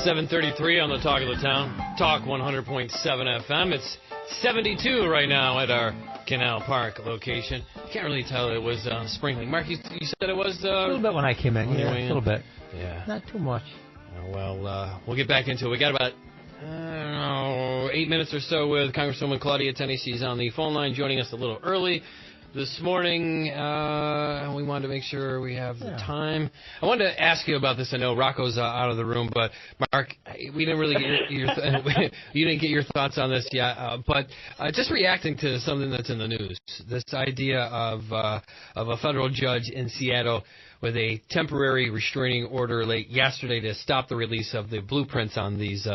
7:33 on the Talk of the Town. Talk 100.7 FM. It's 72 right now at our Canal Park location. Can't really tell it was sprinkling. Mark, you said it was... a little bit when I came in. Yeah, a little bit. Yeah. Not too much. Well, we'll get back into it. We got about, 8 minutes or so with Congresswoman Claudia Tenney. She's on the phone line joining us a little early this morning. We wanted to make sure we have the time. I wanted to ask you about this. I know Rocco's out of the room, but Mark, we didn't really get you didn't get your thoughts on this yet. But just reacting to something that's in the news, this idea of a federal judge in Seattle with a temporary restraining order late yesterday to stop the release of the blueprints on these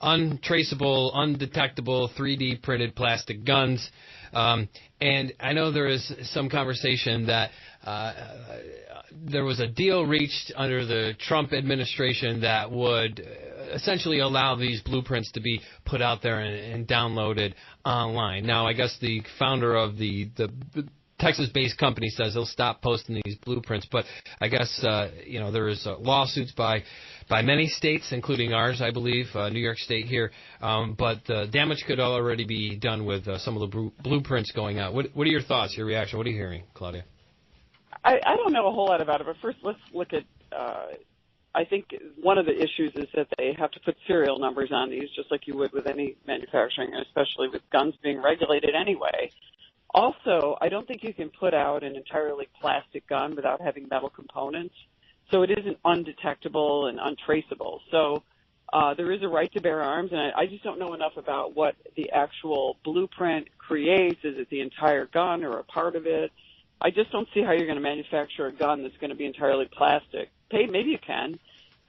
untraceable, undetectable, 3D printed plastic guns. And I know there is some conversation that there was a deal reached under the Trump administration that would essentially allow these blueprints to be put out there and downloaded online. Now, I guess the founder of the Texas-based company says they'll stop posting these blueprints, but I guess there is lawsuits by many states, including ours, I believe, New York State here. But damage could already be done with some of the blueprints going out. What are your thoughts, your reaction? What are you hearing, Claudia? I don't know a whole lot about it, but first let's look at I think one of the issues is that they have to put serial numbers on these, just like you would with any manufacturing, especially with guns being regulated anyway. Also, I don't think you can put out an entirely plastic gun without having metal components, so it isn't undetectable and untraceable. So there is a right to bear arms, and I just don't know enough about what the actual blueprint creates. Is it the entire gun or a part of it? I just don't see how you're going to manufacture a gun that's going to be entirely plastic. Maybe you can.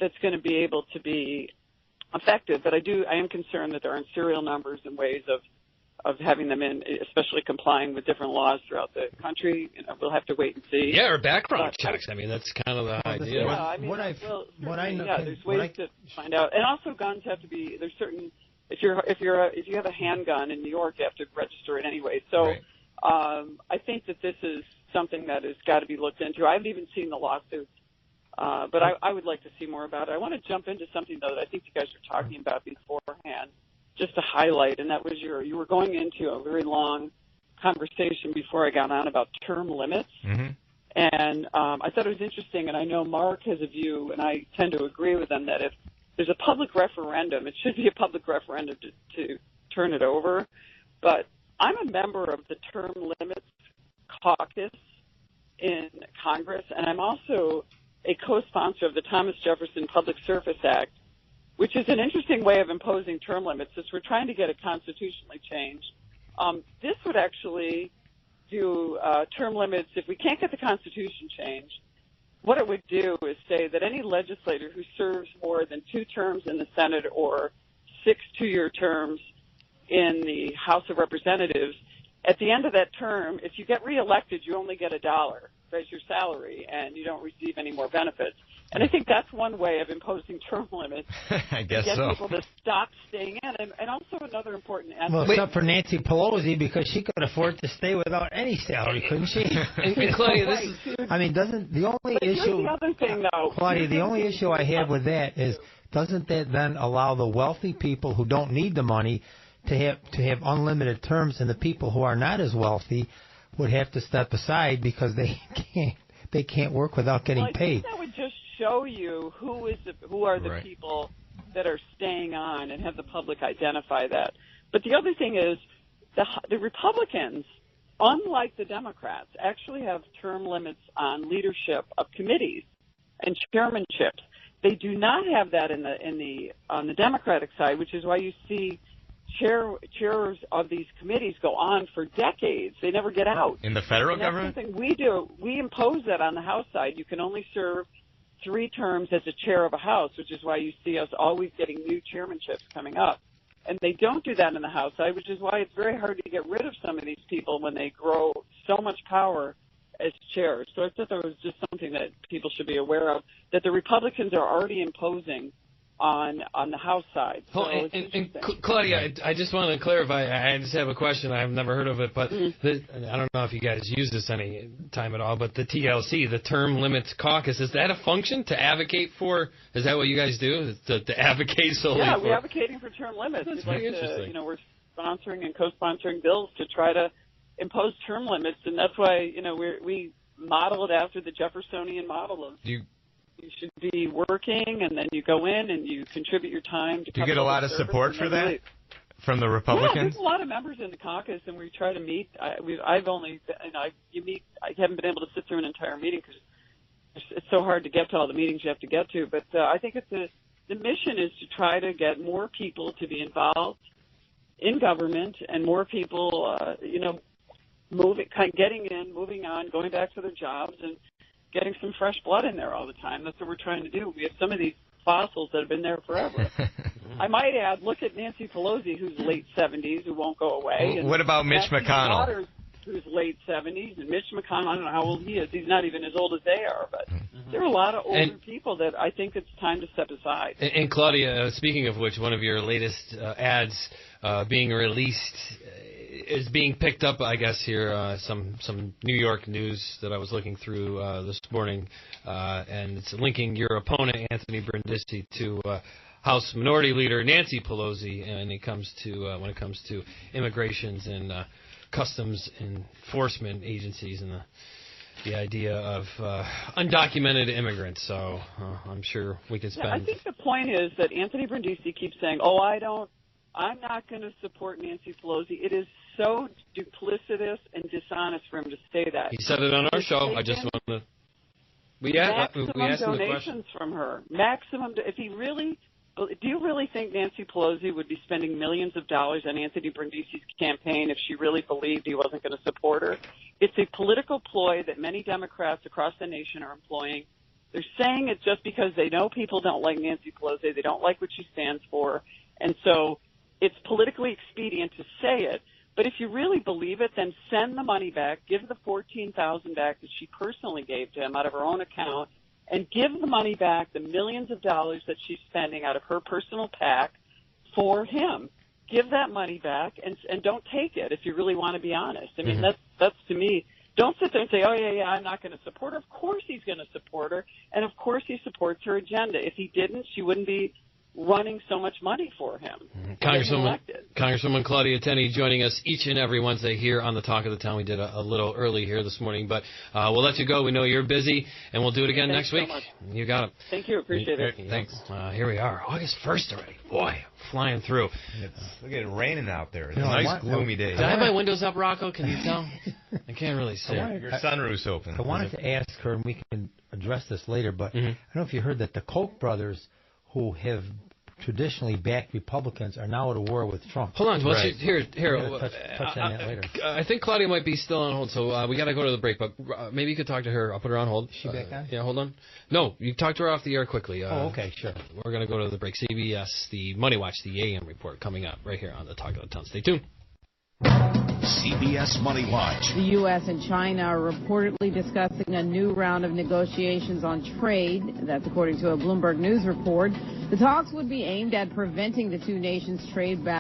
That's going to be able to be effective, but I am concerned that there aren't serial numbers and ways of having them in, especially complying with different laws throughout the country. We'll have to wait and see. Yeah, or background checks. I mean, that's kind of the idea. Yeah, I mean, there's ways to find out. And also, guns have to be. There's certain. If you have a handgun in New York, you have to register it anyway. So, right. I think that this is something that has got to be looked into. I haven't even seen the lawsuits, but I would like to see more about it. I want to jump into something though that I think you guys were talking about beforehand, just to highlight, and that was you were going into a very long conversation before I got on about term limits. Mm-hmm. And I thought it was interesting, and I know Mark has a view, and I tend to agree with him, that if there's a public referendum, it should be a public referendum to turn it over. But I'm a member of the Term Limits Caucus in Congress, and I'm also a co-sponsor of the Thomas Jefferson Public Service Act, which is an interesting way of imposing term limits. Since we're trying to get it constitutionally changed, this would actually do term limits. If we can't get the Constitution changed, what it would do is say that any legislator who serves more than 2 terms in the Senate or 6 two-year terms in the House of Representatives, at the end of that term, if you get reelected, you only get $1 as your salary, and you don't receive any more benefits. And I think that's one way of imposing term limits. I guess to get so. people to stop staying in. And also another important aspect. Well, except for Nancy Pelosi, because she could afford to stay without any salary, couldn't she? And Claudia, this is... I mean, doesn't the only but issue... Here's the other thing, though. Claudia, the only issue I have with that is, doesn't that then allow the wealthy people who don't need the money to have unlimited terms, and the people who are not as wealthy would have to step aside because they can't work without getting paid? I think that would just show you who are the right. people that are staying on, and have the public identify that. But the other thing is the Republicans, unlike the Democrats, actually have term limits on leadership of committees and chairmanships. They do not have that on the Democratic side, which is why you see chairs of these committees go on for decades. They never get out. In the federal government? government? Something we do. We impose that on the House side. You can only serve 3 terms as a chair of a House, which is why you see us always getting new chairmanships coming up. And they don't do that in the House side, which is why it's very hard to get rid of some of these people when they grow so much power as chairs. So I thought that was just something that people should be aware of, that the Republicans are already imposing on the House side. So and Claudia, I just want to clarify. I just have a question. I've never heard of it, but I don't know if you guys use this any time at all. But the TLC, the Term Limits Caucus, is that a function to advocate for? Is that what you guys do? To advocate solely? Yeah, for... we're advocating for term limits. That's very interesting. We're sponsoring and co-sponsoring bills to try to impose term limits, and that's why we model it after the Jeffersonian model of. You should be working, and then you go in and you contribute your time. Do you get a lot of support for that from the Republicans? Yeah, there's a lot of members in the caucus, and we try to meet. I haven't been able to sit through an entire meeting because it's so hard to get to all the meetings you have to get to. But I think the mission is to try to get more people to be involved in government, and more people, getting in, moving on, going back to their jobs, and getting some fresh blood in there all the time. That's what we're trying to do. We have some of these fossils that have been there forever. I might add, look at Nancy Pelosi, who's late 70s, who won't go away. What about Mitch McConnell? Who's late 70s, and Mitch McConnell, I don't know how old he is. He's not even as old as they are, but there are a lot of older people that I think it's time to step aside. And Claudia, speaking of which, one of your latest ads being released is being picked up, I guess, here, some New York news that I was looking through this morning, and it's linking your opponent, Anthony Brindisi, to House Minority Leader Nancy Pelosi, and when it comes to immigrations and customs enforcement agencies and the idea of undocumented immigrants. So I'm sure we could spend. Yeah, I think the point is that Anthony Brindisi keeps saying, I'm not going to support Nancy Pelosi. It is so duplicitous and dishonest for him to say that. He said it on our show. I just want to. We asked him the question. Donations from her. Maximum. Do you really think Nancy Pelosi would be spending millions of dollars on Anthony Brindisi's campaign if she really believed he wasn't going to support her? It's a political ploy that many Democrats across the nation are employing. They're saying it just because they know people don't like Nancy Pelosi. They don't like what she stands for. And so it's politically expedient to say it. But if you really believe it, then send the money back, give the $14,000 back that she personally gave to him out of her own account, and give the money back, the millions of dollars that she's spending out of her personal PAC for him. Give that money back and don't take it if you really want to be honest. I mean, that's to me. Don't sit there and say, I'm not going to support her. Of course he's going to support her, and of course he supports her agenda. If he didn't, she wouldn't be running so much money for him. Congresswoman Claudia Tenney joining us each and every Wednesday here on the Talk of the Town. We did a little early here this morning, but we'll let you go. We know you're busy, and we'll do it again next week. So much. You got it. Thank you. Appreciate it. Thanks. Here we are, August 1st already. Boy, flying through. Look at it raining out there. It's a nice gloomy day. Did I have my windows up, Rocco? Can you tell? I can't really see. Your sunroof's open. I wanted to ask her, and we can address this later, but I don't know if you heard that the Koch brothers, who have traditionally backed Republicans, are now at a war with Trump. Hold on. Right. Here. Touch on that later. I think Claudia might be still on hold, so we got to go to the break, but maybe you could talk to her. I'll put her on hold. Is she back on? Yeah, hold on. No, you talk to her off the air quickly. Okay, sure. We're going to go to the break. CBS, the Money Watch, the AM report coming up right here on the Talk of the Town. Stay tuned. CBS Money Watch. The U.S. and China are reportedly discussing a new round of negotiations on trade. That's according to a Bloomberg News report. The talks would be aimed at preventing the two nations' trade battle.